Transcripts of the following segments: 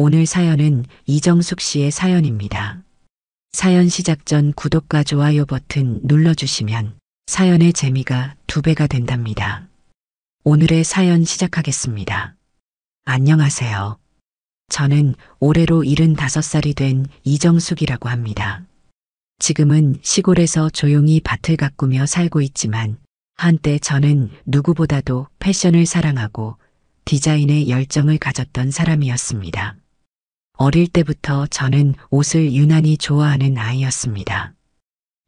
오늘 사연은 이정숙 씨의 사연입니다. 사연 시작 전 구독과 좋아요 버튼 눌러주시면 사연의 재미가 2배가 된답니다. 오늘의 사연 시작하겠습니다. 안녕하세요. 저는 올해로 75살이 된 이정숙이라고 합니다. 지금은 시골에서 조용히 밭을 가꾸며 살고 있지만 한때 저는 누구보다도 패션을 사랑하고 디자인에 열정을 가졌던 사람이었습니다. 어릴 때부터 저는 옷을 유난히 좋아하는 아이였습니다.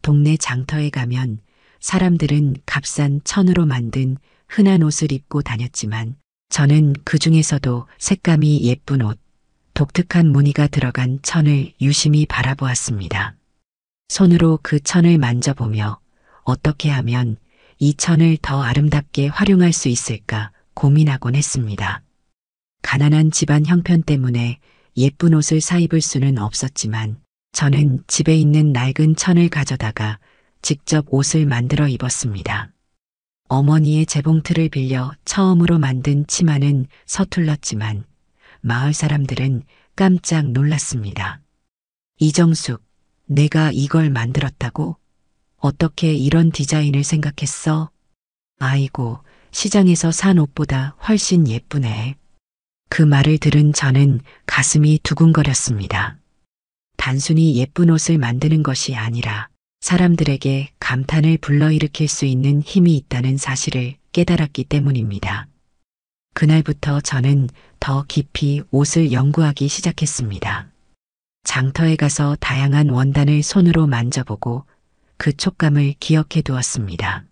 동네 장터에 가면 사람들은 값싼 천으로 만든 흔한 옷을 입고 다녔지만 저는 그 중에서도 색감이 예쁜 옷, 독특한 무늬가 들어간 천을 유심히 바라보았습니다. 손으로 그 천을 만져보며 어떻게 하면 이 천을 더 아름답게 활용할 수 있을까 고민하곤 했습니다. 가난한 집안 형편 때문에 예쁜 옷을 사 입을 수는 없었지만 저는 집에 있는 낡은 천을 가져다가 직접 옷을 만들어 입었습니다. 어머니의 재봉틀을 빌려 처음으로 만든 치마는 서툴렀지만 마을 사람들은 깜짝 놀랐습니다. 이정숙, 내가 이걸 만들었다고? 어떻게 이런 디자인을 생각했어? 아이고, 시장에서 산 옷보다 훨씬 예쁘네. 그 말을 들은 저는 가슴이 두근거렸습니다. 단순히 예쁜 옷을 만드는 것이 아니라 사람들에게 감탄을 불러일으킬 수 있는 힘이 있다는 사실을 깨달았기 때문입니다. 그날부터 저는 더 깊이 옷을 연구하기 시작했습니다. 장터에 가서 다양한 원단을 손으로 만져보고 그 촉감을 기억해 두었습니다.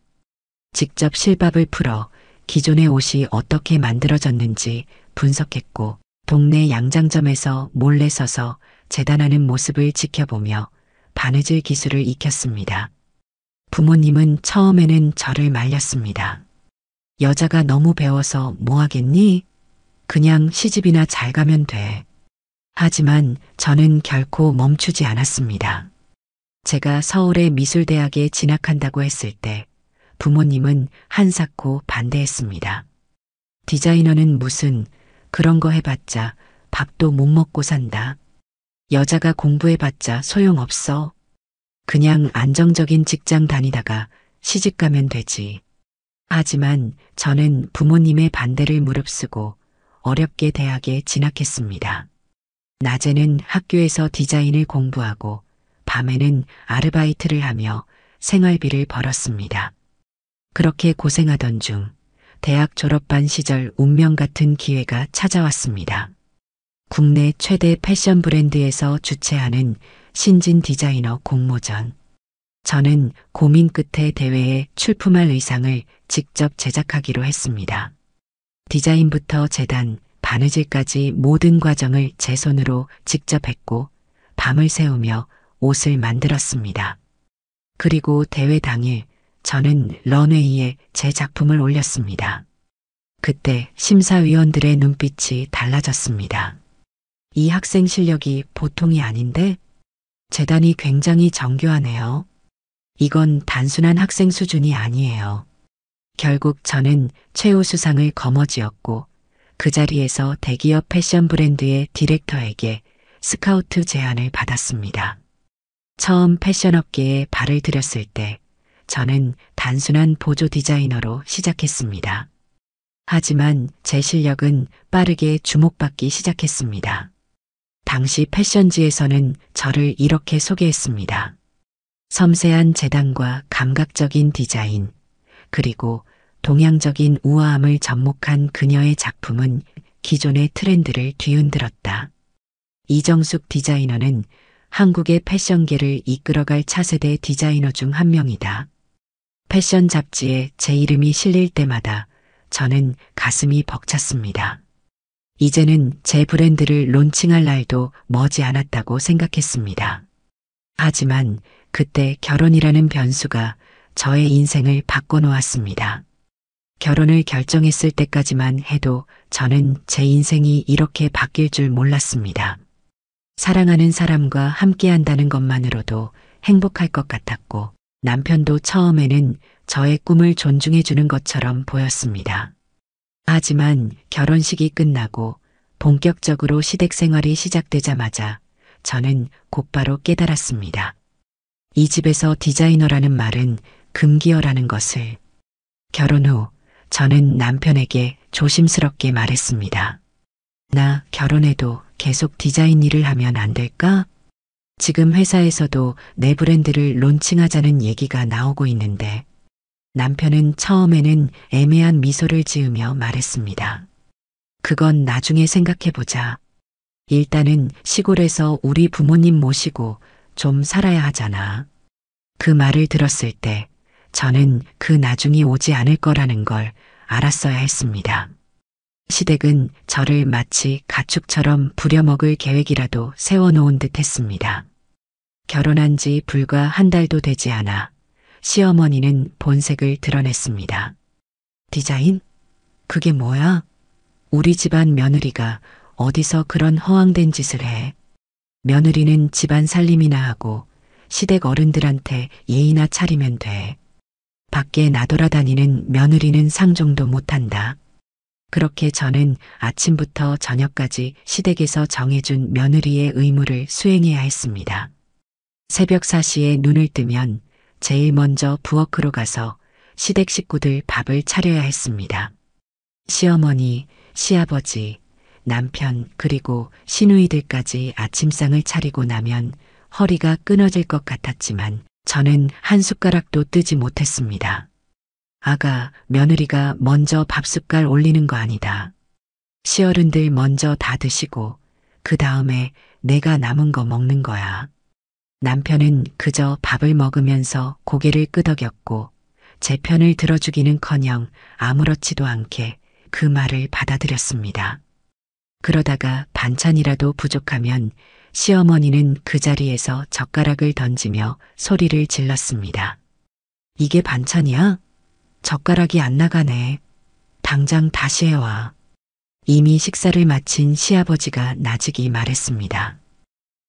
직접 실밥을 풀어 기존의 옷이 어떻게 만들어졌는지 분석했고 동네 양장점에서 몰래 서서 재단하는 모습을 지켜보며 바느질 기술을 익혔습니다. 부모님은 처음에는 저를 말렸습니다. 여자가 너무 배워서 뭐 하겠니? 그냥 시집이나 잘 가면 돼. 하지만 저는 결코 멈추지 않았습니다. 제가 서울의 미술대학에 진학한다고 했을 때 부모님은 한사코 반대했습니다. 디자이너는 무슨 그런 거 해봤자 밥도 못 먹고 산다. 여자가 공부해봤자 소용없어. 그냥 안정적인 직장 다니다가 시집 가면 되지. 하지만 저는 부모님의 반대를 무릅쓰고 어렵게 대학에 진학했습니다. 낮에는 학교에서 디자인을 공부하고 밤에는 아르바이트를 하며 생활비를 벌었습니다. 그렇게 고생하던 중 대학 졸업반 시절 운명 같은 기회가 찾아왔습니다. 국내 최대 패션 브랜드에서 주최하는 신진 디자이너 공모전. 저는 고민 끝에 대회에 출품할 의상을 직접 제작하기로 했습니다. 디자인부터 재단, 바느질까지 모든 과정을 제 손으로 직접 했고 밤을 새우며 옷을 만들었습니다. 그리고 대회 당일 저는 런웨이에 제 작품을 올렸습니다. 그때 심사위원들의 눈빛이 달라졌습니다. 이 학생 실력이 보통이 아닌데? 재단이 굉장히 정교하네요. 이건 단순한 학생 수준이 아니에요. 결국 저는 최우수상을 거머쥐었고 그 자리에서 대기업 패션 브랜드의 디렉터에게 스카우트 제안을 받았습니다. 처음 패션업계에 발을 들였을 때 저는 단순한 보조 디자이너로 시작했습니다. 하지만 제 실력은 빠르게 주목받기 시작했습니다. 당시 패션지에서는 저를 이렇게 소개했습니다. 섬세한 재단과 감각적인 디자인, 그리고 동양적인 우아함을 접목한 그녀의 작품은 기존의 트렌드를 뒤흔들었다. 이정숙 디자이너는 한국의 패션계를 이끌어갈 차세대 디자이너 중 한 명이다. 패션 잡지에 제 이름이 실릴 때마다 저는 가슴이 벅찼습니다. 이제는 제 브랜드를 론칭할 날도 머지 않았다고 생각했습니다. 하지만 그때 결혼이라는 변수가 저의 인생을 바꿔놓았습니다. 결혼을 결정했을 때까지만 해도 저는 제 인생이 이렇게 바뀔 줄 몰랐습니다. 사랑하는 사람과 함께한다는 것만으로도 행복할 것 같았고 남편도 처음에는 저의 꿈을 존중해 주는 것처럼 보였습니다. 하지만 결혼식이 끝나고 본격적으로 시댁 생활이 시작되자마자 저는 곧바로 깨달았습니다. 이 집에서 디자이너라는 말은 금기어라는 것을. 결혼 후 저는 남편에게 조심스럽게 말했습니다. 나 결혼해도 계속 디자인 일을 하면 안 될까? 지금 회사에서도 내 브랜드를 론칭하자는 얘기가 나오고 있는데 남편은 처음에는 애매한 미소를 지으며 말했습니다. 그건 나중에 생각해보자. 일단은 시골에서 우리 부모님 모시고 좀 살아야 하잖아. 그 말을 들었을 때 저는 그 나중이 오지 않을 거라는 걸 알았어야 했습니다. 시댁은 저를 마치 가축처럼 부려먹을 계획이라도 세워놓은 듯 했습니다. 결혼한 지 불과 한 달도 되지 않아 시어머니는 본색을 드러냈습니다. 디자인? 그게 뭐야? 우리 집안 며느리가 어디서 그런 허황된 짓을 해? 며느리는 집안 살림이나 하고 시댁 어른들한테 예의나 차리면 돼. 밖에 나돌아다니는 며느리는 상종도 못한다. 그렇게 저는 아침부터 저녁까지 시댁에서 정해준 며느리의 의무를 수행해야 했습니다. 새벽 4시에 눈을 뜨면 제일 먼저 부엌으로 가서 시댁 식구들 밥을 차려야 했습니다. 시어머니, 시아버지, 남편 그리고 시누이들까지 아침상을 차리고 나면 허리가 끊어질 것 같았지만 저는 한 숟가락도 뜨지 못했습니다. 아가, 며느리가 먼저 밥숟갈 올리는 거 아니다. 시어른들 먼저 다 드시고 그 다음에 내가 남은 거 먹는 거야. 남편은 그저 밥을 먹으면서 고개를 끄덕였고 제 편을 들어주기는커녕 아무렇지도 않게 그 말을 받아들였습니다. 그러다가 반찬이라도 부족하면 시어머니는 그 자리에서 젓가락을 던지며 소리를 질렀습니다. 이게 반찬이야? 젓가락이 안 나가네. 당장 다시 해와. 이미 식사를 마친 시아버지가 나직이 말했습니다.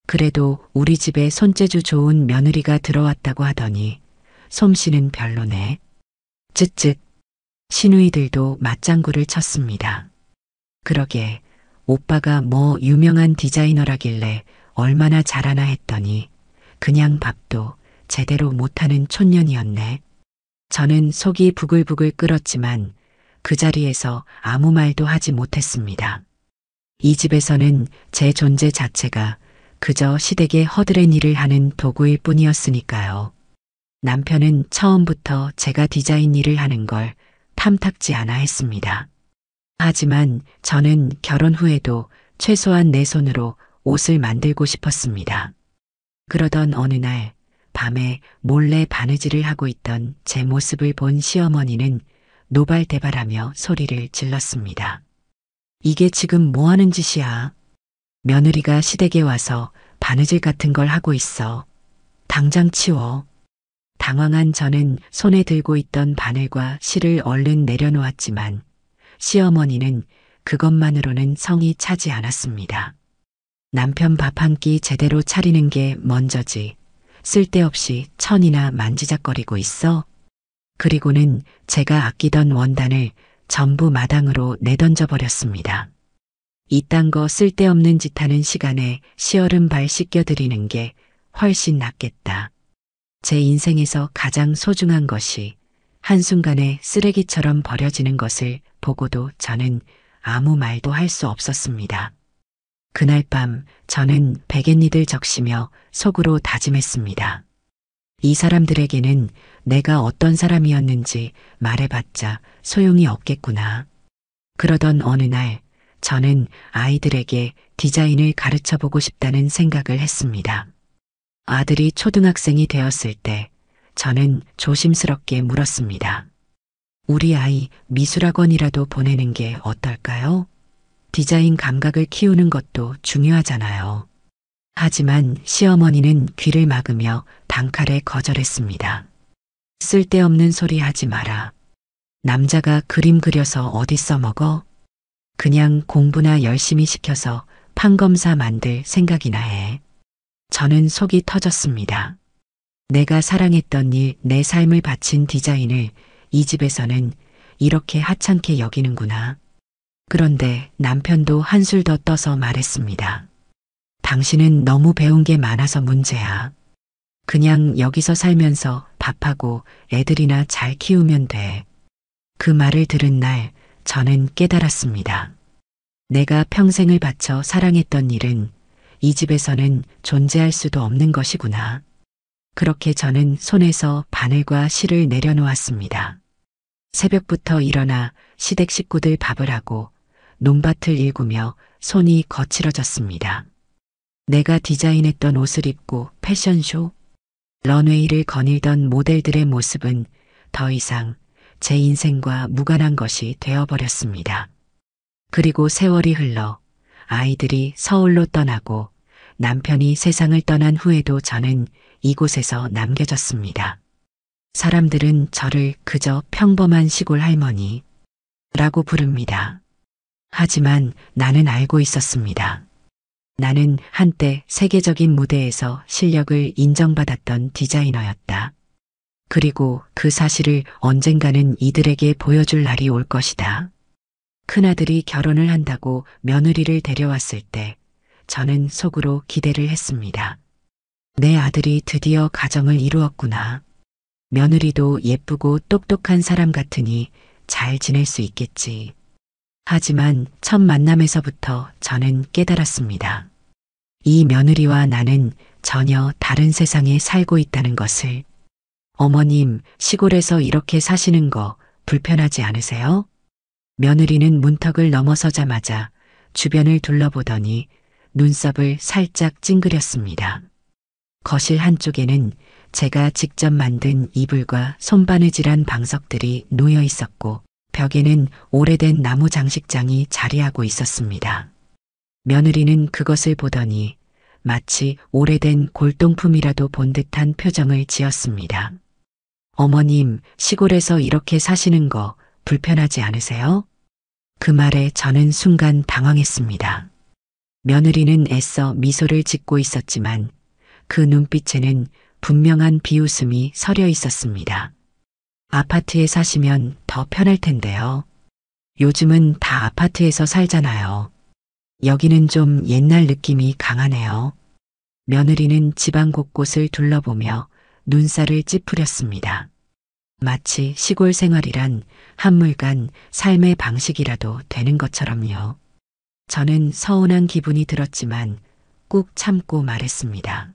그래도 우리 집에 손재주 좋은 며느리가 들어왔다고 하더니 솜씨는 별로네. 쯧쯧. 시누이들도 맞장구를 쳤습니다. 그러게 오빠가 뭐 유명한 디자이너라길래 얼마나 잘하나 했더니 그냥 밥도 제대로 못하는 촌년이었네. 저는 속이 부글부글 끓었지만 그 자리에서 아무 말도 하지 못했습니다. 이 집에서는 제 존재 자체가 그저 시댁의 허드렛 일을 하는 도구일 뿐이었으니까요. 남편은 처음부터 제가 디자인 일을 하는 걸 탐탁지 않아 했습니다. 하지만 저는 결혼 후에도 최소한 내 손으로 옷을 만들고 싶었습니다. 그러던 어느 날 밤에 몰래 바느질을 하고 있던 제 모습을 본 시어머니는 노발대발하며 소리를 질렀습니다. 이게 지금 뭐 하는 짓이야? 며느리가 시댁에 와서 바느질 같은 걸 하고 있어. 당장 치워. 당황한 저는 손에 들고 있던 바늘과 실을 얼른 내려놓았지만 시어머니는 그것만으로는 성이 차지 않았습니다. 남편 밥 한 끼 제대로 차리는 게 먼저지. 쓸데없이 천이나 만지작거리고 있어. 그리고는 제가 아끼던 원단을 전부 마당으로 내던져 버렸습니다. 이딴 거 쓸데없는 짓 하는 시간에 시어른 발 씻겨드리는 게 훨씬 낫겠다. 제 인생에서 가장 소중한 것이 한순간에 쓰레기처럼 버려지는 것을 보고도 저는 아무 말도 할 수 없었습니다. 그날 밤 저는 베갯니들 적시며 속으로 다짐했습니다. 이 사람들에게는 내가 어떤 사람이었는지 말해봤자 소용이 없겠구나. 그러던 어느 날 저는 아이들에게 디자인을 가르쳐보고 싶다는 생각을 했습니다. 아들이 초등학생이 되었을 때 저는 조심스럽게 물었습니다. 우리 아이 미술학원이라도 보내는 게 어떨까요? 디자인 감각을 키우는 것도 중요하잖아요. 하지만 시어머니는 귀를 막으며 단칼에 거절했습니다. 쓸데없는 소리 하지 마라. 남자가 그림 그려서 어디 써먹어? 그냥 공부나 열심히 시켜서 판검사 만들 생각이나 해. 저는 속이 터졌습니다. 내가 사랑했던 일, 내 삶을 바친 디자인을 이 집에서는 이렇게 하찮게 여기는구나. 그런데 남편도 한술 더 떠서 말했습니다. 당신은 너무 배운 게 많아서 문제야. 그냥 여기서 살면서 밥하고 애들이나 잘 키우면 돼. 그 말을 들은 날 저는 깨달았습니다. 내가 평생을 바쳐 사랑했던 일은 이 집에서는 존재할 수도 없는 것이구나. 그렇게 저는 손에서 바늘과 실을 내려놓았습니다. 새벽부터 일어나 시댁 식구들 밥을 하고 논밭을 일구며 손이 거칠어졌습니다. 내가 디자인했던 옷을 입고 패션쇼, 런웨이를 거닐던 모델들의 모습은 더 이상 제 인생과 무관한 것이 되어버렸습니다. 그리고 세월이 흘러 아이들이 서울로 떠나고 남편이 세상을 떠난 후에도 저는 이곳에서 남겨졌습니다. 사람들은 저를 그저 평범한 시골 할머니라고 부릅니다. 하지만 나는 알고 있었습니다. 나는 한때 세계적인 무대에서 실력을 인정받았던 디자이너였다. 그리고 그 사실을 언젠가는 이들에게 보여줄 날이 올 것이다. 큰아들이 결혼을 한다고 며느리를 데려왔을 때 저는 속으로 기대를 했습니다. 내 아들이 드디어 가정을 이루었구나. 며느리도 예쁘고 똑똑한 사람 같으니 잘 지낼 수 있겠지. 하지만 첫 만남에서부터 저는 깨달았습니다. 이 며느리와 나는 전혀 다른 세상에 살고 있다는 것을. 어머님, 시골에서 이렇게 사시는 거 불편하지 않으세요? 며느리는 문턱을 넘어서자마자 주변을 둘러보더니 눈썹을 살짝 찡그렸습니다. 거실 한쪽에는 제가 직접 만든 이불과 손바느질한 방석들이 놓여 있었고 벽에는 오래된 나무 장식장이 자리하고 있었습니다. 며느리는 그것을 보더니 마치 오래된 골동품이라도 본 듯한 표정을 지었습니다. 어머님, 시골에서 이렇게 사시는 거 불편하지 않으세요? 그 말에 저는 순간 당황했습니다. 며느리는 애써 미소를 짓고 있었지만 그 눈빛에는 분명한 비웃음이 서려 있었습니다. 아파트에 사시면 더 편할 텐데요. 요즘은 다 아파트에서 살잖아요. 여기는 좀 옛날 느낌이 강하네요. 며느리는 집안 곳곳을 둘러보며 눈살을 찌푸렸습니다. 마치 시골 생활이란 한물간 삶의 방식이라도 되는 것처럼요. 저는 서운한 기분이 들었지만 꾹 참고 말했습니다.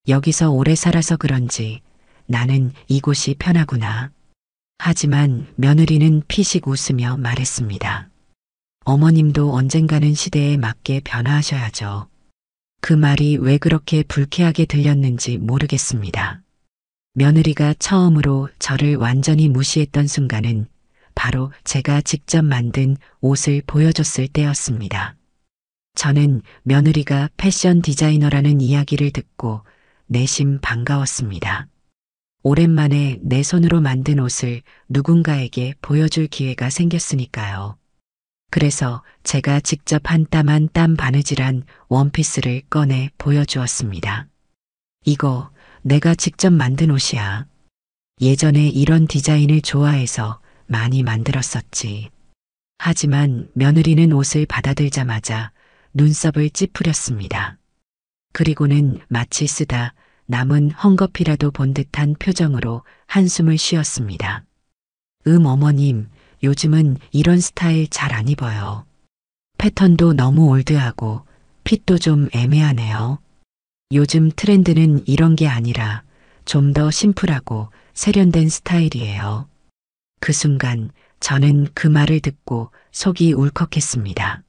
여기서 오래 살아서 그런지 나는 이곳이 편하구나. 하지만 며느리는 피식 웃으며 말했습니다. 어머님도 언젠가는 시대에 맞게 변화하셔야죠. 그 말이 왜 그렇게 불쾌하게 들렸는지 모르겠습니다. 며느리가 처음으로 저를 완전히 무시했던 순간은 바로 제가 직접 만든 옷을 보여줬을 때였습니다. 저는 며느리가 패션 디자이너라는 이야기를 듣고 내심 반가웠습니다. 오랜만에 내 손으로 만든 옷을 누군가에게 보여줄 기회가 생겼으니까요. 그래서 제가 직접 한 땀 한 땀 바느질한 원피스를 꺼내 보여주었습니다. 이거 내가 직접 만든 옷이야. 예전에 이런 디자인을 좋아해서 많이 만들었었지. 하지만 며느리는 옷을 받아들자마자 눈썹을 찌푸렸습니다. 그리고는 마치 쓰다 남은 헝겊이라도 본 듯한 표정으로 한숨을 쉬었습니다. 어머님, 요즘은 이런 스타일 잘 안 입어요. 패턴도 너무 올드하고 핏도 좀 애매하네요. 요즘 트렌드는 이런 게 아니라 좀 더 심플하고 세련된 스타일이에요. 그 순간 저는 그 말을 듣고 속이 울컥했습니다.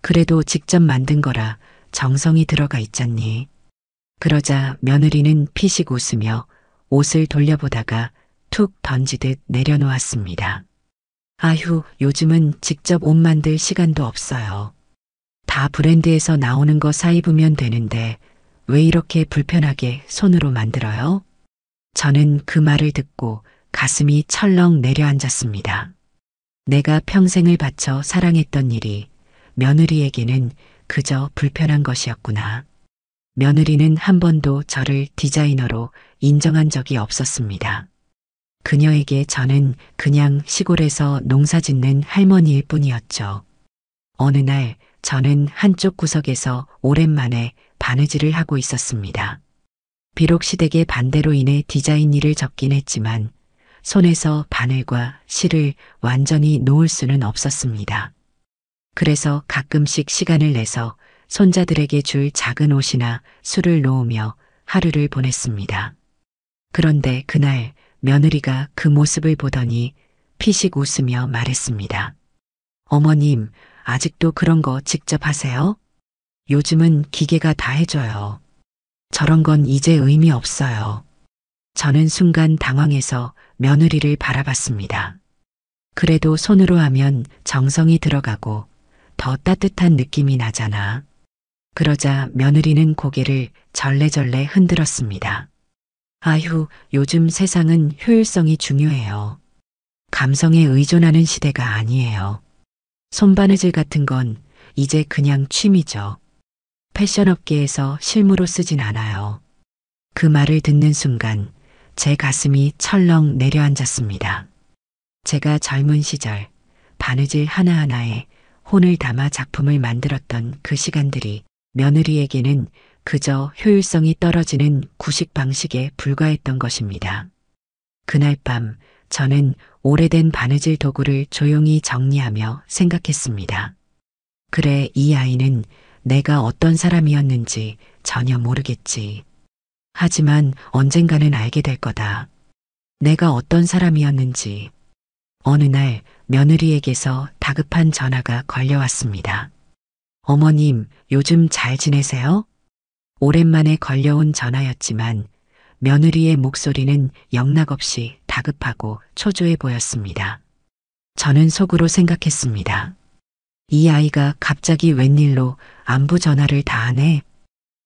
그래도 직접 만든 거라 정성이 들어가 있잖니. 그러자 며느리는 피식 웃으며 옷을 돌려보다가 툭 던지듯 내려놓았습니다. 아휴, 요즘은 직접 옷 만들 시간도 없어요. 다 브랜드에서 나오는 거 사 입으면 되는데 왜 이렇게 불편하게 손으로 만들어요? 저는 그 말을 듣고 가슴이 철렁 내려앉았습니다. 내가 평생을 바쳐 사랑했던 일이 며느리에게는 그저 불편한 것이었구나. 며느리는 한 번도 저를 디자이너로 인정한 적이 없었습니다. 그녀에게 저는 그냥 시골에서 농사 짓는 할머니일 뿐이었죠. 어느 날 저는 한쪽 구석에서 오랜만에 바느질을 하고 있었습니다. 비록 시댁의 반대로 인해 디자인 일을 접긴 했지만 손에서 바늘과 실을 완전히 놓을 수는 없었습니다. 그래서 가끔씩 시간을 내서 손자들에게 줄 작은 옷이나 술을 놓으며 하루를 보냈습니다. 그런데 그날 며느리가 그 모습을 보더니 피식 웃으며 말했습니다. 어머님, 아직도 그런 거 직접 하세요? 요즘은 기계가 다 해줘요. 저런 건 이제 의미 없어요. 저는 순간 당황해서 며느리를 바라봤습니다. 그래도 손으로 하면 정성이 들어가고 더 따뜻한 느낌이 나잖아. 그러자 며느리는 고개를 절레절레 흔들었습니다. 아휴, 요즘 세상은 효율성이 중요해요. 감성에 의존하는 시대가 아니에요. 손바느질 같은 건 이제 그냥 취미죠. 패션업계에서 실무로 쓰진 않아요. 그 말을 듣는 순간 제 가슴이 철렁 내려앉았습니다. 제가 젊은 시절 바느질 하나하나에 혼을 담아 작품을 만들었던 그 시간들이 며느리에게는 그저 효율성이 떨어지는 구식 방식에 불과했던 것입니다. 그날 밤 저는 오래된 바느질 도구를 조용히 정리하며 생각했습니다. 그래, 이 아이는 내가 어떤 사람이었는지 전혀 모르겠지. 하지만 언젠가는 알게 될 거다. 내가 어떤 사람이었는지. 어느 날 며느리에게서 다급한 전화가 걸려왔습니다. 어머님, 요즘 잘 지내세요? 오랜만에 걸려온 전화였지만 며느리의 목소리는 영락없이 다급하고 초조해 보였습니다. 저는 속으로 생각했습니다. 이 아이가 갑자기 웬일로 안부 전화를 다 하네?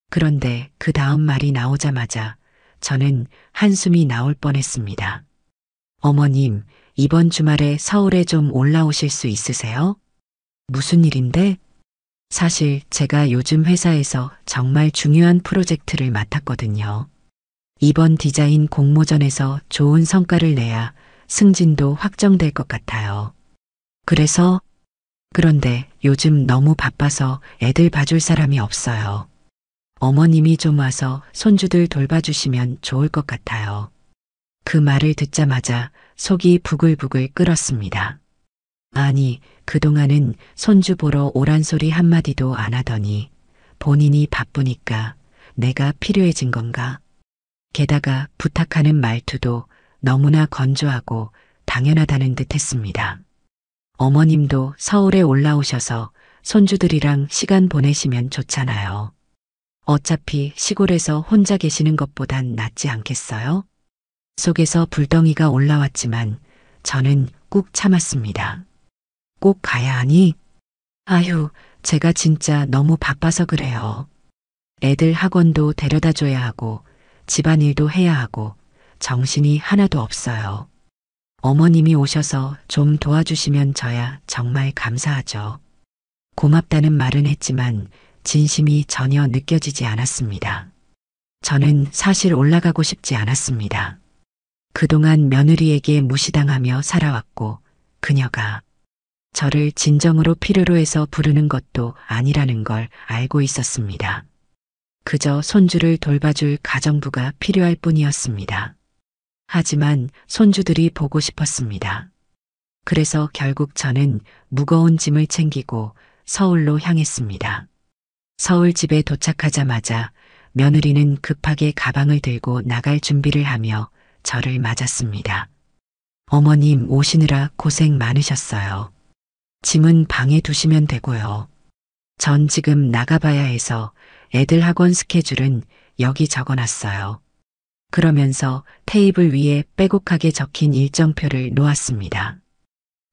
그런데 그 다음 말이 나오자마자 저는 한숨이 나올 뻔했습니다. 어머님, 이번 주말에 서울에 좀 올라오실 수 있으세요? 무슨 일인데? 사실 제가 요즘 회사에서 정말 중요한 프로젝트를 맡았거든요. 이번 디자인 공모전에서 좋은 성과를 내야 승진도 확정될 것 같아요. 그런데 요즘 너무 바빠서 애들 봐줄 사람이 없어요. 어머님이 좀 와서 손주들 돌봐주시면 좋을 것 같아요. 그 말을 듣자마자 속이 부글부글 끓었습니다. 아니, 그동안은 손주 보러 오란 소리 한마디도 안 하더니 본인이 바쁘니까 내가 필요해진 건가? 게다가 부탁하는 말투도 너무나 건조하고 당연하다는 듯 했습니다. 어머님도 서울에 올라오셔서 손주들이랑 시간 보내시면 좋잖아요. 어차피 시골에서 혼자 계시는 것보단 낫지 않겠어요? 속에서 불덩이가 올라왔지만 저는 꾹 참았습니다. 꼭 가야 하니? 아휴, 제가 진짜 너무 바빠서 그래요. 애들 학원도 데려다 줘야 하고 집안일도 해야 하고 정신이 하나도 없어요. 어머님이 오셔서 좀 도와주시면 저야 정말 감사하죠. 고맙다는 말은 했지만 진심이 전혀 느껴지지 않았습니다. 저는 사실 올라가고 싶지 않았습니다. 그동안 며느리에게 무시당하며 살아왔고 그녀가 저를 진정으로 필요로 해서 부르는 것도 아니라는 걸 알고 있었습니다. 그저 손주를 돌봐줄 가정부가 필요할 뿐이었습니다. 하지만 손주들이 보고 싶었습니다. 그래서 결국 저는 무거운 짐을 챙기고 서울로 향했습니다. 서울 집에 도착하자마자 며느리는 급하게 가방을 들고 나갈 준비를 하며 저를 맞았습니다. 어머님 오시느라 고생 많으셨어요. 짐은 방에 두시면 되고요. 전 지금 나가봐야 해서 애들 학원 스케줄은 여기 적어놨어요. 그러면서 테이블 위에 빼곡하게 적힌 일정표를 놓았습니다.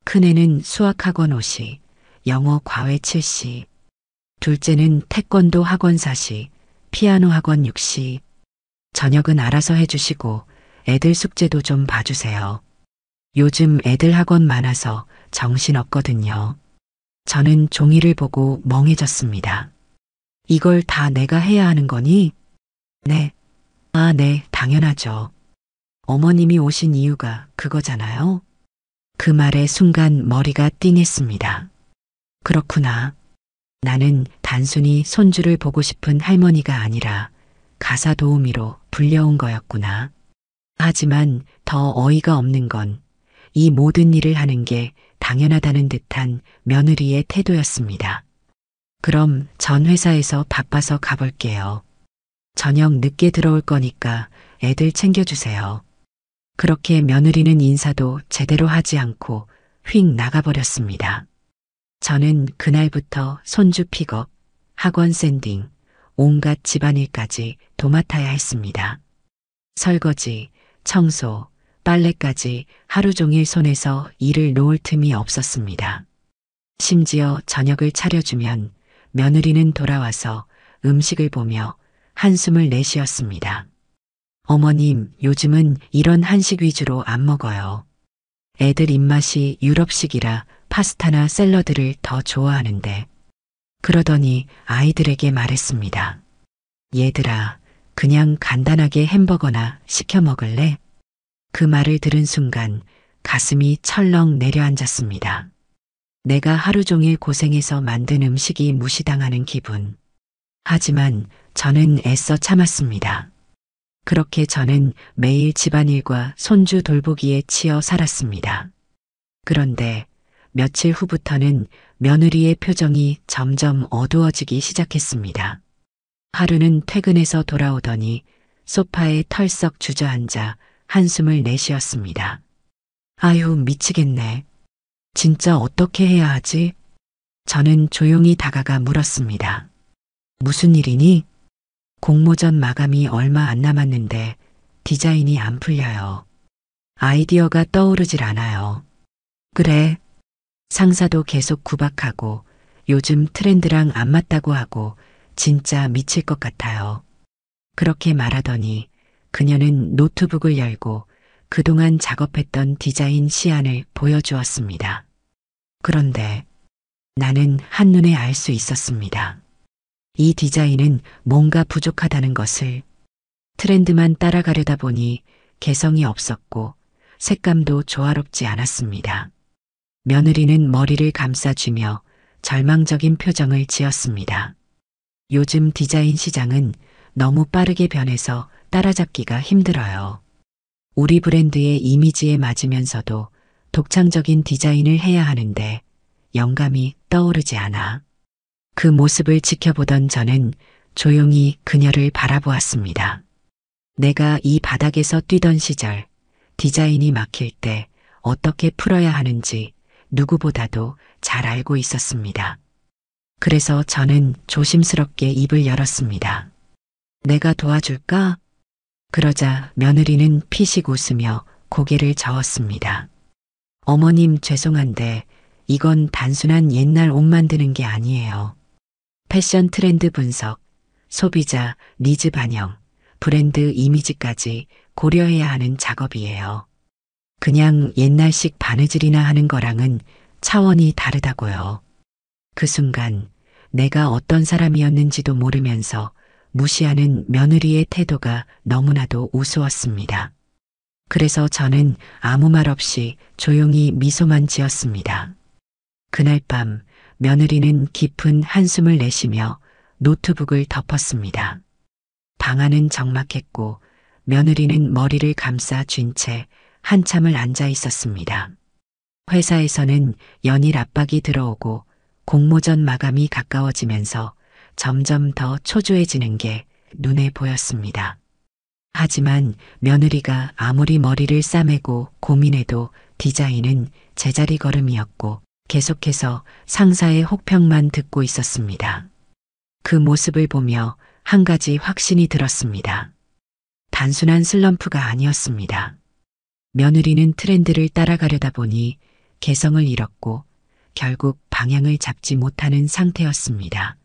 큰애는 수학학원 5시, 영어 과외 7시, 둘째는 태권도 학원 4시, 피아노 학원 6시. 저녁은 알아서 해주시고 애들 숙제도 좀 봐주세요. 요즘 애들 학원 많아서 정신없거든요. 저는 종이를 보고 멍해졌습니다. 이걸 다 내가 해야 하는 거니? 네. 아, 네, 당연하죠. 어머님이 오신 이유가 그거잖아요. 그 말에 순간 머리가 띵했습니다. 그렇구나. 나는 단순히 손주를 보고 싶은 할머니가 아니라 가사 도우미로 불려온 거였구나. 하지만 더 어이가 없는 건 이 모든 일을 하는 게 당연하다는 듯한 며느리의 태도였습니다. 그럼 전 회사에서 바빠서 가볼게요. 저녁 늦게 들어올 거니까 애들 챙겨주세요. 그렇게 며느리는 인사도 제대로 하지 않고 휙 나가버렸습니다. 저는 그날부터 손주 픽업, 학원 샌딩, 온갖 집안일까지 도맡아야 했습니다. 설거지, 청소, 빨래까지 하루 종일 손에서 일을 놓을 틈이 없었습니다. 심지어 저녁을 차려주면 며느리는 돌아와서 음식을 보며 한숨을 내쉬었습니다. 어머님, 요즘은 이런 한식 위주로 안 먹어요. 애들 입맛이 유럽식이라 파스타나 샐러드를 더 좋아하는데. 그러더니 아이들에게 말했습니다. 얘들아, 그냥 간단하게 햄버거나 시켜 먹을래? 그 말을 들은 순간 가슴이 철렁 내려앉았습니다. 내가 하루 종일 고생해서 만든 음식이 무시당하는 기분. 하지만 저는 애써 참았습니다. 그렇게 저는 매일 집안일과 손주 돌보기에 치여 살았습니다. 그런데 며칠 후부터는 며느리의 표정이 점점 어두워지기 시작했습니다. 하루는 퇴근해서 돌아오더니 소파에 털썩 주저앉아 한숨을 내쉬었습니다. 아유, 미치겠네. 진짜 어떻게 해야 하지? 저는 조용히 다가가 물었습니다. 무슨 일이니? 공모전 마감이 얼마 안 남았는데 디자인이 안 풀려요. 아이디어가 떠오르질 않아요. 그래. 상사도 계속 구박하고 요즘 트렌드랑 안 맞다고 하고 진짜 미칠 것 같아요. 그렇게 말하더니 그녀는 노트북을 열고 그동안 작업했던 디자인 시안을 보여주었습니다. 그런데 나는 한눈에 알 수 있었습니다. 이 디자인은 뭔가 부족하다는 것을. 트렌드만 따라가려다 보니 개성이 없었고 색감도 조화롭지 않았습니다. 며느리는 머리를 감싸쥐며 절망적인 표정을 지었습니다. 요즘 디자인 시장은 너무 빠르게 변해서 따라잡기가 힘들어요. 우리 브랜드의 이미지에 맞으면서도 독창적인 디자인을 해야 하는데 영감이 떠오르지 않아. 그 모습을 지켜보던 저는 조용히 그녀를 바라보았습니다. 내가 이 바닥에서 뛰던 시절, 디자인이 막힐 때 어떻게 풀어야 하는지 누구보다도 잘 알고 있었습니다. 그래서 저는 조심스럽게 입을 열었습니다. 내가 도와줄까? 그러자 며느리는 피식 웃으며 고개를 저었습니다. 어머님, 죄송한데 이건 단순한 옛날 옷 만드는 게 아니에요. 패션 트렌드 분석, 소비자 니즈 반영, 브랜드 이미지까지 고려해야 하는 작업이에요. 그냥 옛날식 바느질이나 하는 거랑은 차원이 다르다고요. 그 순간 내가 어떤 사람이었는지도 모르면서 무시하는 며느리의 태도가 너무나도 우스웠습니다. 그래서 저는 아무 말 없이 조용히 미소만 지었습니다. 그날 밤 며느리는 깊은 한숨을 내쉬며 노트북을 덮었습니다. 방 안은 적막했고 며느리는 머리를 감싸 쥔 채 한참을 앉아 있었습니다. 회사에서는 연일 압박이 들어오고 공모전 마감이 가까워지면서 점점 더 초조해지는 게 눈에 보였습니다. 하지만 며느리가 아무리 머리를 싸매고 고민해도 디자인은 제자리 걸음이었고 계속해서 상사의 혹평만 듣고 있었습니다. 그 모습을 보며 한 가지 확신이 들었습니다. 단순한 슬럼프가 아니었습니다. 며느리는 트렌드를 따라가려다 보니 개성을 잃었고 결국 방향을 잡지 못하는 상태였습니다.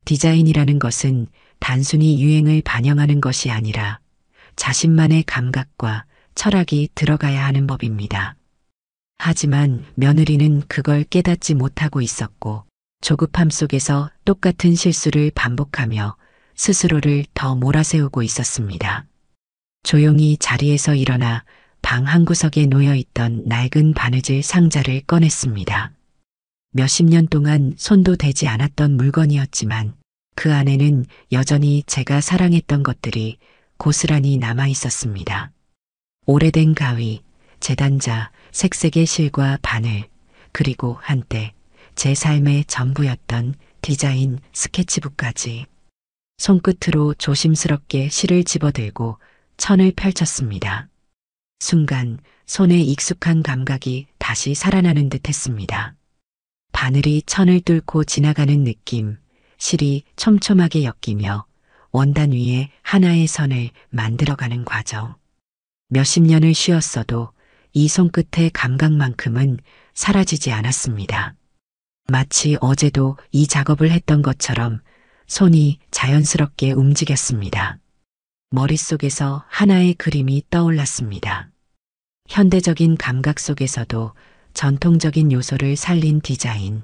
디자인이라는 것은 단순히 유행을 반영하는 것이 아니라 자신만의 감각과 철학이 들어가야 하는 법입니다. 하지만 며느리는 그걸 깨닫지 못하고 있었고 조급함 속에서 똑같은 실수를 반복하며 스스로를 더 몰아세우고 있었습니다. 조용히 자리에서 일어나 방 한구석에 놓여있던 낡은 바느질 상자를 꺼냈습니다. 몇십 년 동안 손도 대지 않았던 물건이었지만 그 안에는 여전히 제가 사랑했던 것들이 고스란히 남아 있었습니다. 오래된 가위, 재단자, 색색의 실과 바늘, 그리고 한때 제 삶의 전부였던 디자인 스케치북까지. 손끝으로 조심스럽게 실을 집어들고 천을 펼쳤습니다. 순간 손에 익숙한 감각이 다시 살아나는 듯 했습니다. 바늘이 천을 뚫고 지나가는 느낌, 실이 촘촘하게 엮이며 원단 위에 하나의 선을 만들어가는 과정. 몇십 년을 쉬었어도 이 손끝의 감각만큼은 사라지지 않았습니다. 마치 어제도 이 작업을 했던 것처럼 손이 자연스럽게 움직였습니다. 머릿속에서 하나의 그림이 떠올랐습니다. 현대적인 감각 속에서도 전통적인 요소를 살린 디자인.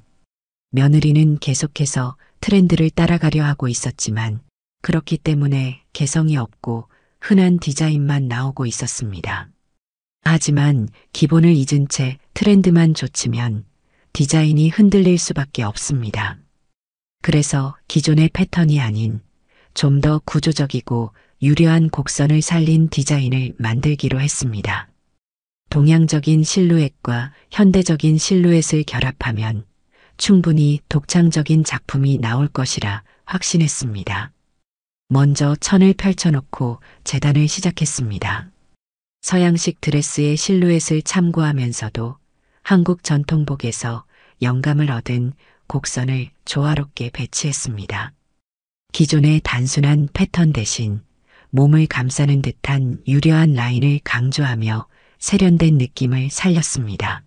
며느리는 계속해서 트렌드를 따라가려 하고 있었지만 그렇기 때문에 개성이 없고 흔한 디자인만 나오고 있었습니다. 하지만 기본을 잊은 채 트렌드만 좇으면 디자인이 흔들릴 수밖에 없습니다. 그래서 기존의 패턴이 아닌 좀 더 구조적이고 유려한 곡선을 살린 디자인을 만들기로 했습니다. 동양적인 실루엣과 현대적인 실루엣을 결합하면 충분히 독창적인 작품이 나올 것이라 확신했습니다. 먼저 천을 펼쳐놓고 재단을 시작했습니다. 서양식 드레스의 실루엣을 참고하면서도 한국 전통복에서 영감을 얻은 곡선을 조화롭게 배치했습니다. 기존의 단순한 패턴 대신 몸을 감싸는 듯한 유려한 라인을 강조하며 세련된 느낌을 살렸습니다.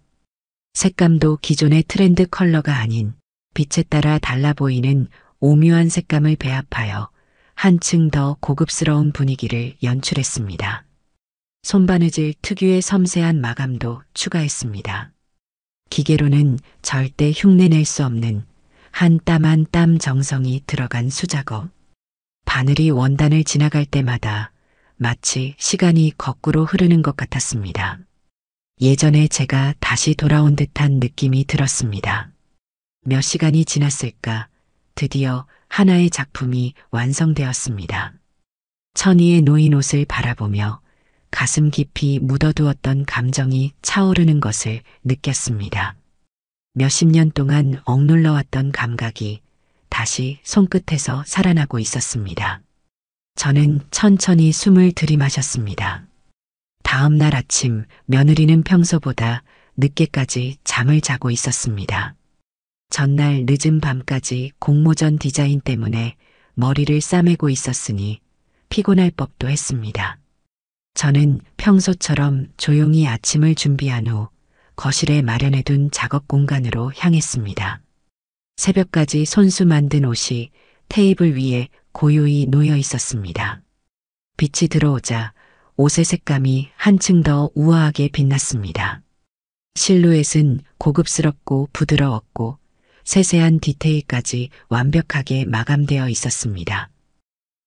색감도 기존의 트렌드 컬러가 아닌 빛에 따라 달라 보이는 오묘한 색감을 배합하여 한층 더 고급스러운 분위기를 연출했습니다. 손바느질 특유의 섬세한 마감도 추가했습니다. 기계로는 절대 흉내낼 수 없는 한 땀 한 땀 정성이 들어간 수작업. 바늘이 원단을 지나갈 때마다 마치 시간이 거꾸로 흐르는 것 같았습니다. 예전에 제가 다시 돌아온 듯한 느낌이 들었습니다. 몇 시간이 지났을까 드디어 하나의 작품이 완성되었습니다. 천 위에 놓인 옷을 바라보며 가슴 깊이 묻어두었던 감정이 차오르는 것을 느꼈습니다. 몇십 년 동안 억눌러왔던 감각이 다시 손끝에서 살아나고 있었습니다. 저는 천천히 숨을 들이마셨습니다. 다음 날 아침 며느리는 평소보다 늦게까지 잠을 자고 있었습니다. 전날 늦은 밤까지 공모전 디자인 때문에 머리를 싸매고 있었으니 피곤할 법도 했습니다. 저는 평소처럼 조용히 아침을 준비한 후 거실에 마련해둔 작업 공간으로 향했습니다. 새벽까지 손수 만든 옷이 테이블 위에 고요히 놓여 있었습니다. 빛이 들어오자 옷의 색감이 한층 더 우아하게 빛났습니다. 실루엣은 고급스럽고 부드러웠고 세세한 디테일까지 완벽하게 마감되어 있었습니다.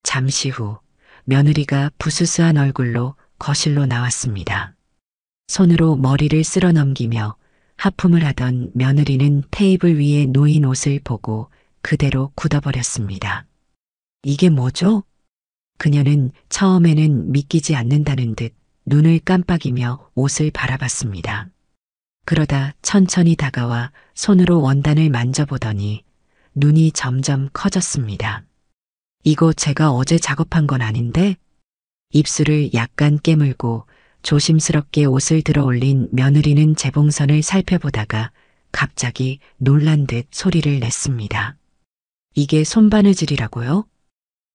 잠시 후 며느리가 부스스한 얼굴로 거실로 나왔습니다. 손으로 머리를 쓸어 넘기며 하품을 하던 며느리는 테이블 위에 놓인 옷을 보고 그대로 굳어버렸습니다. 이게 뭐죠? 그녀는 처음에는 믿기지 않는다는 듯 눈을 깜빡이며 옷을 바라봤습니다. 그러다 천천히 다가와 손으로 원단을 만져보더니 눈이 점점 커졌습니다. 이거 제가 어제 작업한 건 아닌데? 입술을 약간 깨물고 조심스럽게 옷을 들어 올린 며느리는 재봉선을 살펴보다가 갑자기 놀란 듯 소리를 냈습니다. 이게 손바느질이라고요?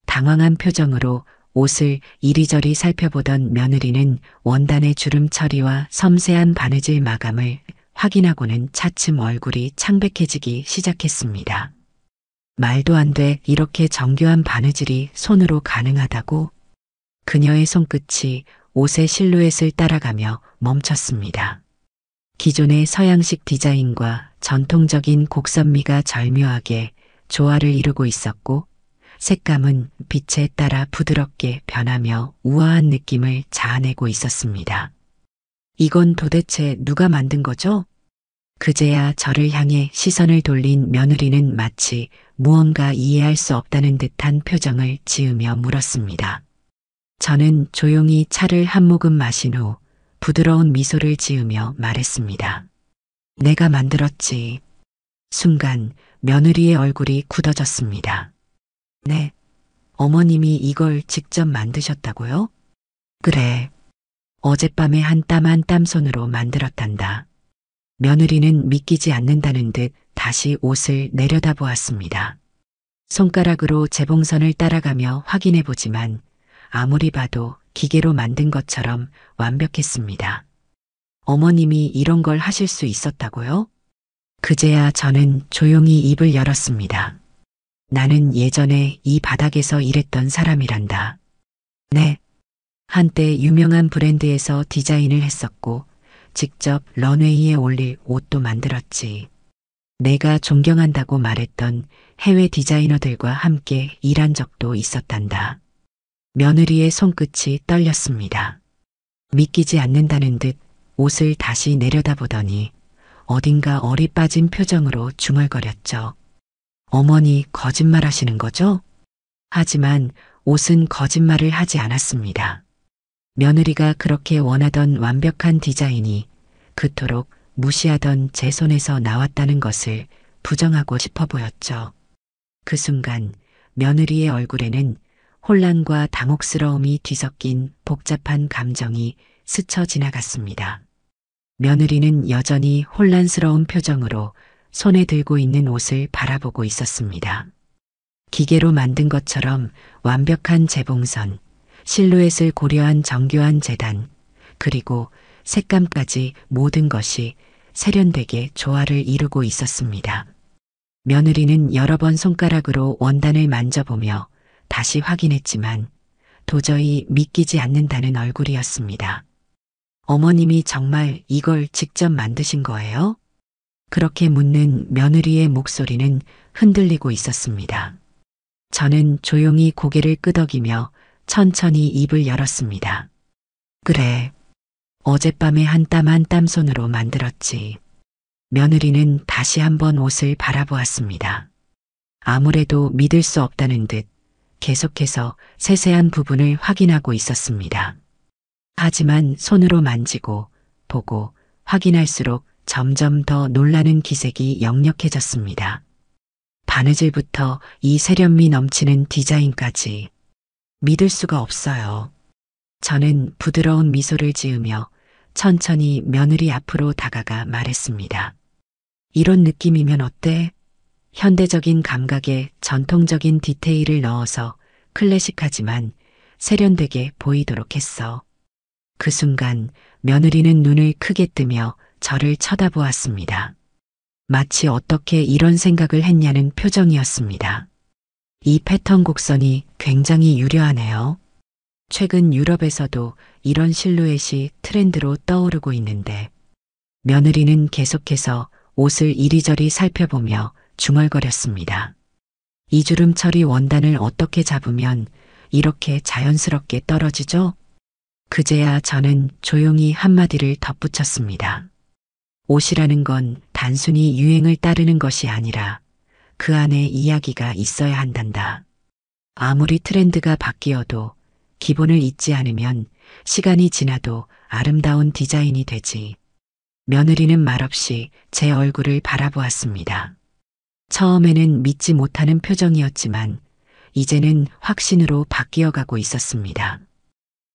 당황한 표정으로 옷을 이리저리 살펴보던 며느리는 원단의 주름 처리와 섬세한 바느질 마감을 확인하고는 차츰 얼굴이 창백해지기 시작했습니다. 말도 안 돼, 이렇게 정교한 바느질이 손으로 가능하다고? 그녀의 손끝이 옷의 실루엣을 따라가며 멈췄습니다. 기존의 서양식 디자인과 전통적인 곡선미가 절묘하게 조화를 이루고 있었고 색감은 빛에 따라 부드럽게 변하며 우아한 느낌을 자아내고 있었습니다. 이건 도대체 누가 만든 거죠? 그제야 저를 향해 시선을 돌린 며느리는 마치 무언가 이해할 수 없다는 듯한 표정을 지으며 물었습니다. 저는 조용히 차를 한 모금 마신 후 부드러운 미소를 지으며 말했습니다. 내가 만들었지. 순간 며느리의 얼굴이 굳어졌습니다. 네, 어머님이 이걸 직접 만드셨다고요? 그래. 어젯밤에 한 땀 한 땀 손으로 만들었단다. 며느리는 믿기지 않는다는 듯 다시 옷을 내려다보았습니다. 손가락으로 재봉선을 따라가며 확인해 보지만 아무리 봐도 기계로 만든 것처럼 완벽했습니다. 어머님이 이런 걸 하실 수 있었다고요? 그제야 저는 조용히 입을 열었습니다. 나는 예전에 이 바닥에서 일했던 사람이란다. 네. 한때 유명한 브랜드에서 디자인을 했었고 직접 런웨이에 올릴 옷도 만들었지. 내가 존경한다고 말했던 해외 디자이너들과 함께 일한 적도 있었단다. 며느리의 손끝이 떨렸습니다. 믿기지 않는다는 듯 옷을 다시 내려다보더니 어딘가 얼이 빠진 표정으로 중얼거렸죠. 어머니 거짓말하시는 거죠? 하지만 옷은 거짓말을 하지 않았습니다. 며느리가 그렇게 원하던 완벽한 디자인이 그토록 무시하던 제 손에서 나왔다는 것을 부정하고 싶어 보였죠. 그 순간 며느리의 얼굴에는 혼란과 당혹스러움이 뒤섞인 복잡한 감정이 스쳐 지나갔습니다. 며느리는 여전히 혼란스러운 표정으로 손에 들고 있는 옷을 바라보고 있었습니다. 기계로 만든 것처럼 완벽한 재봉선, 실루엣을 고려한 정교한 재단, 그리고 색감까지 모든 것이 세련되게 조화를 이루고 있었습니다. 며느리는 여러 번 손가락으로 원단을 만져보며 다시 확인했지만 도저히 믿기지 않는다는 얼굴이었습니다. 어머님이 정말 이걸 직접 만드신 거예요? 그렇게 묻는 며느리의 목소리는 흔들리고 있었습니다. 저는 조용히 고개를 끄덕이며 천천히 입을 열었습니다. 그래. 어젯밤에 한 땀 한 땀 손으로 만들었지. 며느리는 다시 한번 옷을 바라보았습니다. 아무래도 믿을 수 없다는 듯 계속해서 세세한 부분을 확인하고 있었습니다. 하지만 손으로 만지고 보고 확인할수록 점점 더 놀라는 기색이 역력해졌습니다. 바느질부터 이 세련미 넘치는 디자인까지 믿을 수가 없어요. 저는 부드러운 미소를 지으며 천천히 며느리 앞으로 다가가 말했습니다. 이런 느낌이면 어때? 현대적인 감각에 전통적인 디테일을 넣어서 클래식하지만 세련되게 보이도록 했어. 그 순간 며느리는 눈을 크게 뜨며 저를 쳐다보았습니다. 마치 어떻게 이런 생각을 했냐는 표정이었습니다. 이 패턴 곡선이 굉장히 유려하네요. 최근 유럽에서도 이런 실루엣이 트렌드로 떠오르고 있는데 며느리는 계속해서 옷을 이리저리 살펴보며 중얼거렸습니다. 이주름 처리 원단을 어떻게 잡으면 이렇게 자연스럽게 떨어지죠? 그제야 저는 조용히 한마디를 덧붙였습니다. 옷이라는 건 단순히 유행을 따르는 것이 아니라 그 안에 이야기가 있어야 한단다. 아무리 트렌드가 바뀌어도 기본을 잊지 않으면 시간이 지나도 아름다운 디자인이 되지. 며느리는 말없이 제 얼굴을 바라보았습니다. 처음에는 믿지 못하는 표정이었지만 이제는 확신으로 바뀌어가고 있었습니다.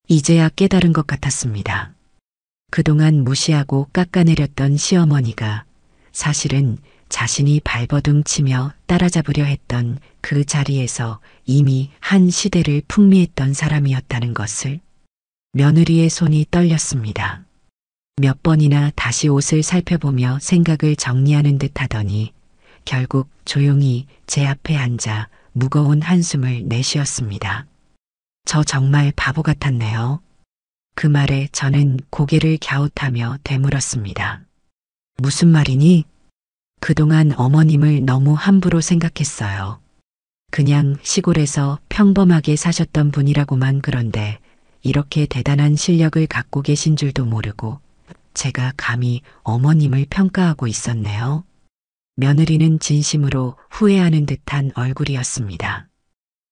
이제야 깨달은 것 같았습니다. 그동안 무시하고 깎아내렸던 시어머니가 사실은 자신이 발버둥 치며 따라잡으려 했던 그 자리에서 이미 한 시대를 풍미했던 사람이었다는 것을. 며느리의 손이 떨렸습니다. 몇 번이나 다시 옷을 살펴보며 생각을 정리하는 듯 하더니 결국 조용히 제 앞에 앉아 무거운 한숨을 내쉬었습니다. 저 정말 바보 같았네요. 그 말에 저는 고개를 갸웃하며 되물었습니다. 무슨 말이니? 그동안 어머님을 너무 함부로 생각했어요. 그냥 시골에서 평범하게 사셨던 분이라고만. 그런데 이렇게 대단한 실력을 갖고 계신 줄도 모르고 제가 감히 어머님을 평가하고 있었네요. 며느리는 진심으로 후회하는 듯한 얼굴이었습니다.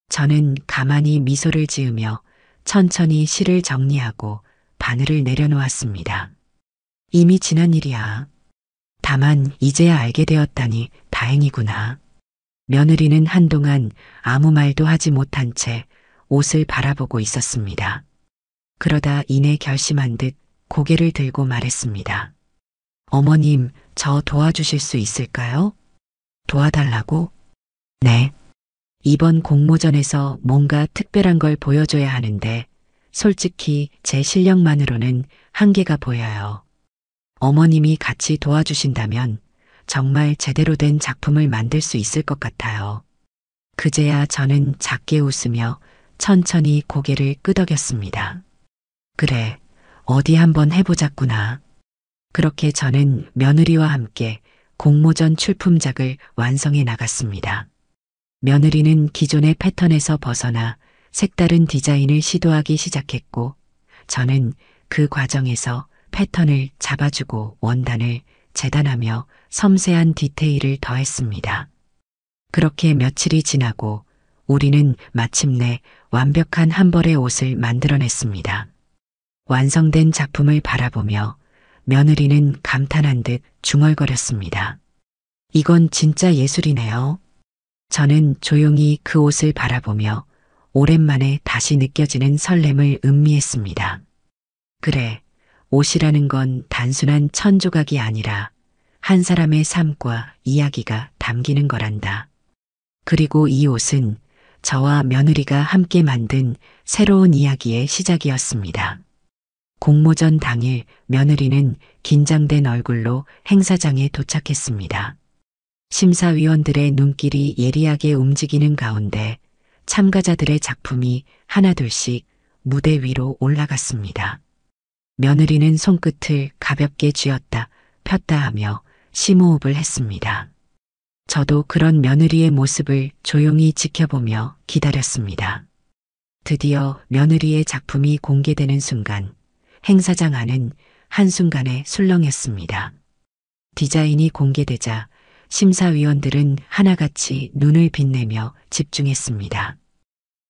저는 가만히 미소를 지으며 천천히 실을 정리하고 바늘을 내려놓았습니다. 이미 지난 일이야. 다만 이제야 알게 되었다니 다행이구나. 며느리는 한동안 아무 말도 하지 못한 채 옷을 바라보고 있었습니다. 그러다 이내 결심한 듯 고개를 들고 말했습니다. 어머님, 저 도와주실 수 있을까요? 도와달라고? 네. 이번 공모전에서 뭔가 특별한 걸 보여줘야 하는데 솔직히 제 실력만으로는 한계가 보여요. 어머님이 같이 도와주신다면 정말 제대로 된 작품을 만들 수 있을 것 같아요. 그제야 저는 작게 웃으며 천천히 고개를 끄덕였습니다. 그래, 어디 한번 해보자꾸나. 그렇게 저는 며느리와 함께 공모전 출품작을 완성해 나갔습니다. 며느리는 기존의 패턴에서 벗어나 색다른 디자인을 시도하기 시작했고, 저는 그 과정에서 패턴을 잡아주고 원단을 재단하며 섬세한 디테일을 더했습니다. 그렇게 며칠이 지나고 우리는 마침내 완벽한 한 벌의 옷을 만들어냈습니다. 완성된 작품을 바라보며 며느리는 감탄한 듯 중얼거렸습니다. 이건 진짜 예술이네요. 저는 조용히 그 옷을 바라보며 오랜만에 다시 느껴지는 설렘을 음미했습니다. 그래, 옷이라는 건 단순한 천조각이 아니라 한 사람의 삶과 이야기가 담기는 거란다. 그리고 이 옷은 저와 며느리가 함께 만든 새로운 이야기의 시작이었습니다. 공모전 당일 며느리는 긴장된 얼굴로 행사장에 도착했습니다. 심사위원들의 눈길이 예리하게 움직이는 가운데 참가자들의 작품이 하나둘씩 무대 위로 올라갔습니다. 며느리는 손끝을 가볍게 쥐었다 폈다 하며 심호흡을 했습니다. 저도 그런 며느리의 모습을 조용히 지켜보며 기다렸습니다. 드디어 며느리의 작품이 공개되는 순간 행사장 안은 한순간에 술렁였습니다. 디자인이 공개되자 심사위원들은 하나같이 눈을 빛내며 집중했습니다.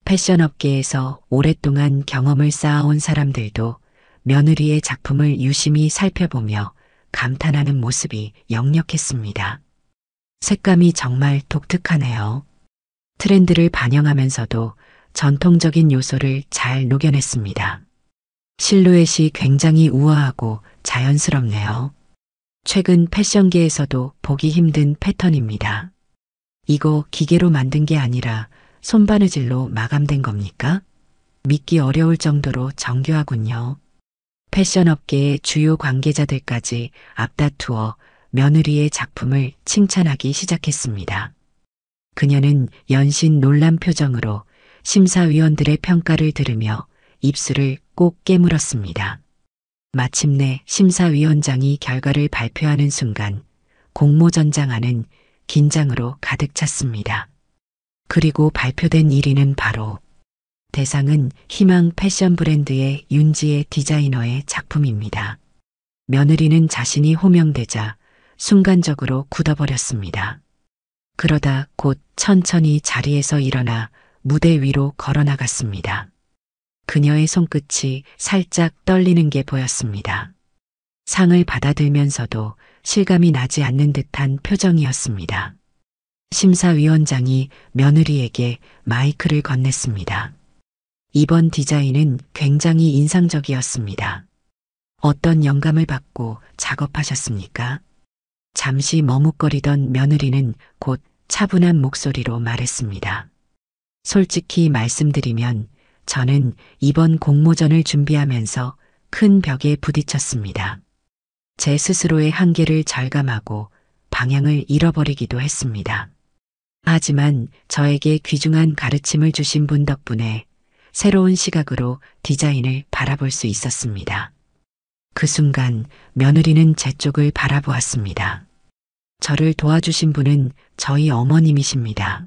패션업계에서 오랫동안 경험을 쌓아온 사람들도 며느리의 작품을 유심히 살펴보며 감탄하는 모습이 역력했습니다. 색감이 정말 독특하네요. 트렌드를 반영하면서도 전통적인 요소를 잘 녹여냈습니다. 실루엣이 굉장히 우아하고 자연스럽네요. 최근 패션계에서도 보기 힘든 패턴입니다. 이거 기계로 만든 게 아니라 손바느질로 마감된 겁니까? 믿기 어려울 정도로 정교하군요. 패션업계의 주요 관계자들까지 앞다투어 며느리의 작품을 칭찬하기 시작했습니다. 그녀는 연신 놀란 표정으로 심사위원들의 평가를 들으며 입술을 꼭 깨물었습니다. 마침내 심사위원장이 결과를 발표하는 순간 공모전장 안은 긴장으로 가득 찼습니다. 그리고 발표된 1위는 바로 대상은 희망 패션 브랜드의 윤지혜 디자이너의 작품입니다. 며느리는 자신이 호명되자 순간적으로 굳어버렸습니다. 그러다 곧 천천히 자리에서 일어나 무대 위로 걸어나갔습니다. 그녀의 손끝이 살짝 떨리는 게 보였습니다. 상을 받아들면서도 실감이 나지 않는 듯한 표정이었습니다. 심사위원장이 며느리에게 마이크를 건넸습니다. 이번 디자인은 굉장히 인상적이었습니다. 어떤 영감을 받고 작업하셨습니까? 잠시 머뭇거리던 며느리는 곧 차분한 목소리로 말했습니다. 솔직히 말씀드리면 저는 이번 공모전을 준비하면서 큰 벽에 부딪혔습니다. 제 스스로의 한계를 절감하고 방향을 잃어버리기도 했습니다. 하지만 저에게 귀중한 가르침을 주신 분 덕분에 새로운 시각으로 디자인을 바라볼 수 있었습니다. 그 순간 며느리는 제 쪽을 바라보았습니다. 저를 도와주신 분은 저희 어머님이십니다.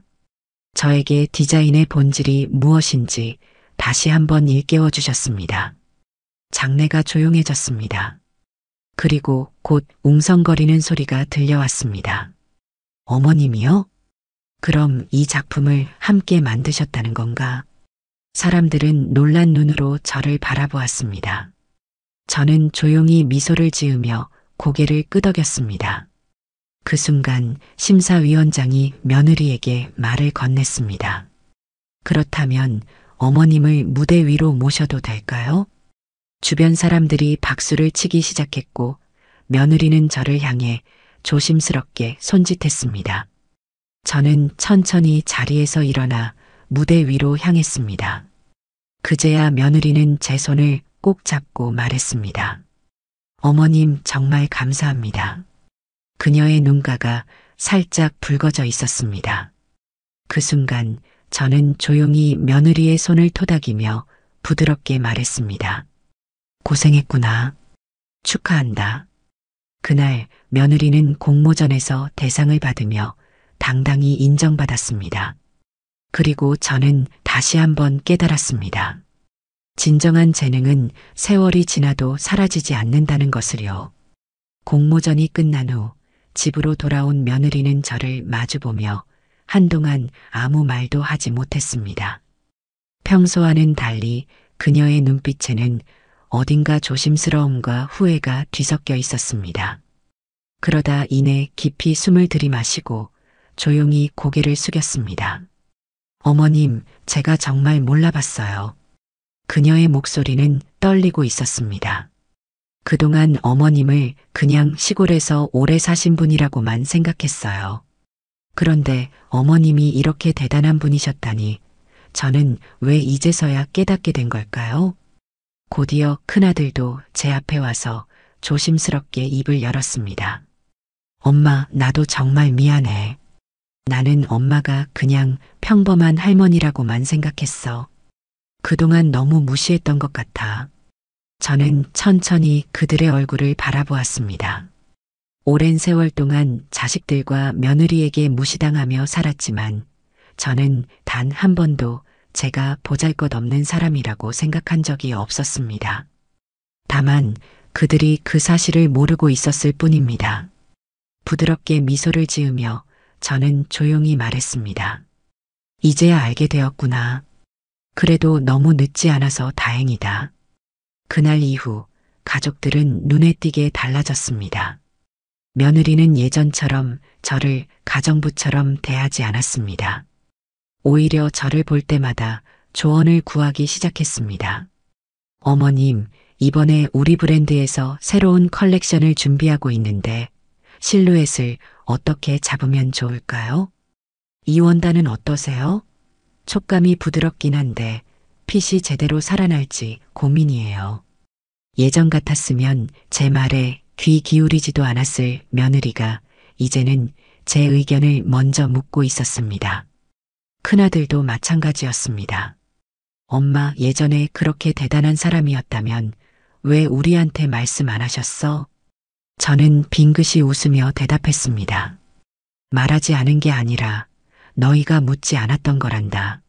저에게 디자인의 본질이 무엇인지 다시 한번 일깨워 주셨습니다. 장내가 조용해졌습니다. 그리고 곧 웅성거리는 소리가 들려왔습니다. 어머님이요? 그럼 이 작품을 함께 만드셨다는 건가? 사람들은 놀란 눈으로 저를 바라보았습니다. 저는 조용히 미소를 지으며 고개를 끄덕였습니다. 그 순간 심사위원장이 며느리에게 말을 건넸습니다. 그렇다면 어머님을 무대 위로 모셔도 될까요? 주변 사람들이 박수를 치기 시작했고 며느리는 저를 향해 조심스럽게 손짓했습니다. 저는 천천히 자리에서 일어나 무대 위로 향했습니다. 그제야 며느리는 제 손을 꼭 잡고 말했습니다. 어머님 정말 감사합니다. 그녀의 눈가가 살짝 붉어져 있었습니다. 그 순간 저는 조용히 며느리의 손을 토닥이며 부드럽게 말했습니다. 고생했구나. 축하한다. 그날 며느리는 공모전에서 대상을 받으며 당당히 인정받았습니다. 그리고 저는 다시 한번 깨달았습니다. 진정한 재능은 세월이 지나도 사라지지 않는다는 것을요. 공모전이 끝난 후 집으로 돌아온 며느리는 저를 마주보며 한동안 아무 말도 하지 못했습니다. 평소와는 달리 그녀의 눈빛에는 어딘가 조심스러움과 후회가 뒤섞여 있었습니다. 그러다 이내 깊이 숨을 들이마시고 조용히 고개를 숙였습니다. 어머님, 제가 정말 몰라봤어요. 그녀의 목소리는 떨리고 있었습니다. 그동안 어머님을 그냥 시골에서 오래 사신 분이라고만 생각했어요. 그런데 어머님이 이렇게 대단한 분이셨다니 저는 왜 이제서야 깨닫게 된 걸까요? 곧이어 큰아들도 제 앞에 와서 조심스럽게 입을 열었습니다. 엄마, 나도 정말 미안해. 나는 엄마가 그냥 평범한 할머니라고만 생각했어. 그동안 너무 무시했던 것 같아. 저는 천천히 그들의 얼굴을 바라보았습니다. 오랜 세월 동안 자식들과 며느리에게 무시당하며 살았지만 저는 단 한 번도 제가 보잘것없는 사람이라고 생각한 적이 없었습니다. 다만 그들이 그 사실을 모르고 있었을 뿐입니다. 부드럽게 미소를 지으며 저는 조용히 말했습니다. 이제야 알게 되었구나. 그래도 너무 늦지 않아서 다행이다. 그날 이후 가족들은 눈에 띄게 달라졌습니다. 며느리는 예전처럼 저를 가정부처럼 대하지 않았습니다. 오히려 저를 볼 때마다 조언을 구하기 시작했습니다. 어머님, 이번에 우리 브랜드에서 새로운 컬렉션을 준비하고 있는데 실루엣을 어떻게 잡으면 좋을까요? 이 원단은 어떠세요? 촉감이 부드럽긴 한데 핏이 제대로 살아날지 고민이에요. 예전 같았으면 제 말에 귀 기울이지도 않았을 며느리가 이제는 제 의견을 먼저 묻고 있었습니다. 큰아들도 마찬가지였습니다. 엄마, 예전에 그렇게 대단한 사람이었다면 왜 우리한테 말씀 안 하셨어? 저는 빙긋이 웃으며 대답했습니다. 말하지 않은 게 아니라 너희가 묻지 않았던 거란다.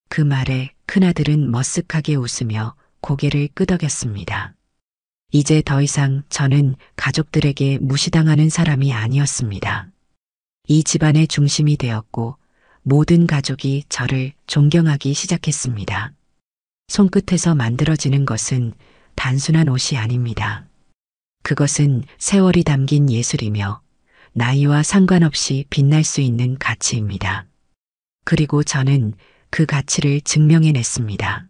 그 말에 큰아들은 머쓱하게 웃으며 고개를 끄덕였습니다. 이제 더 이상 저는 가족들에게 무시당하는 사람이 아니었습니다. 이 집안의 중심이 되었고 모든 가족이 저를 존경하기 시작했습니다. 손끝에서 만들어지는 것은 단순한 옷이 아닙니다. 그것은 세월이 담긴 예술이며 나이와 상관없이 빛날 수 있는 가치입니다. 그리고 저는 그 가치를 증명해냈습니다.